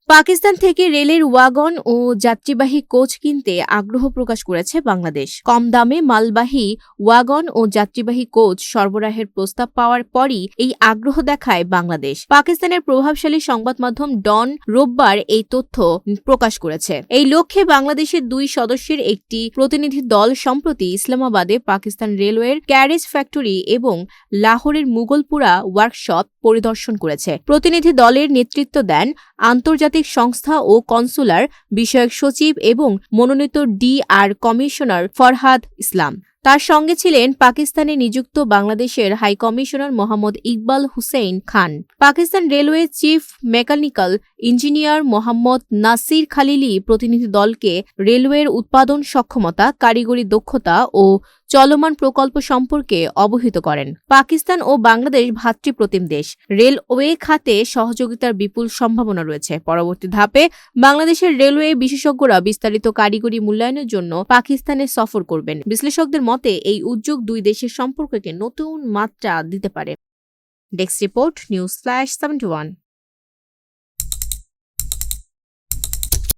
পাকিস্তান থেকে রেলের ওয়াগন ও যাত্রীবাহী কোচ কিনতে আগ্রহ প্রকাশ করেছে বাংলাদেশ। কম দামে মালবাহী ওয়াগন ও যাত্রীবাহী কোচ সরবরাহের প্রস্তাব পাওয়ার পরই এই আগ্রহ দেখায় বাংলাদেশ। পাকিস্তানের প্রভাবশালী সংবাদ মাধ্যম ডন রোববার এই তথ্য প্রকাশ করেছে। এই লক্ষ্যে বাংলাদেশের 2 সদস্যের একটি প্রতিনিধি দল সম্প্রতি ইসলামাবাদে পাকিস্তান রেলওয়ের ক্যারেজ ফ্যাক্টরি এবং লাহোরের মুগলপুরা ওয়ার্কশপ পরিদর্শন করেছে। প্রতিনিধি দলের নেতৃত্ব দেন আন্তর্জাতিক সংস্থা ও কনসুলার বিষয়ক সচিব এবং মনোনীত DR কমিশনার ফরহাদ ইসলাম। তার সঙ্গে ছিলেন পাকিস্তানে নিযুক্ত বাংলাদেশের high commissioner Mohammad Iqbal Hussain Khan. Pakistan railway chief mechanical engineer Mohammad Nasir Khalili প্রতিনিধি দলকে রেলওয়ের উৎপাদন সক্ষমতা, কারিগরি দক্ষতা ও চলমান প্রকল্প সম্পর্কে অবহিত করেন। পাকিস্তান ও বাংলাদেশ ভ্রাতৃপ্রতিম দেশ। রেলওয়ে খাতে সহযোগিতার বিপুল সম্ভাবনা রয়েছে। পরবর্তী ধাপে বাংলাদেশের রেলওয়ে বিশেষজ্ঞরা বিস্তারিত কারিগরি মূল্যায়নের জন্য পাকিস্তানে সফর করবেন। বিশ্লেষকদের মতে এই উদ্যোগ 2 দেশের সম্পর্ককে নতুন মাত্রা দিতে পারে। Desk report, news flash 71।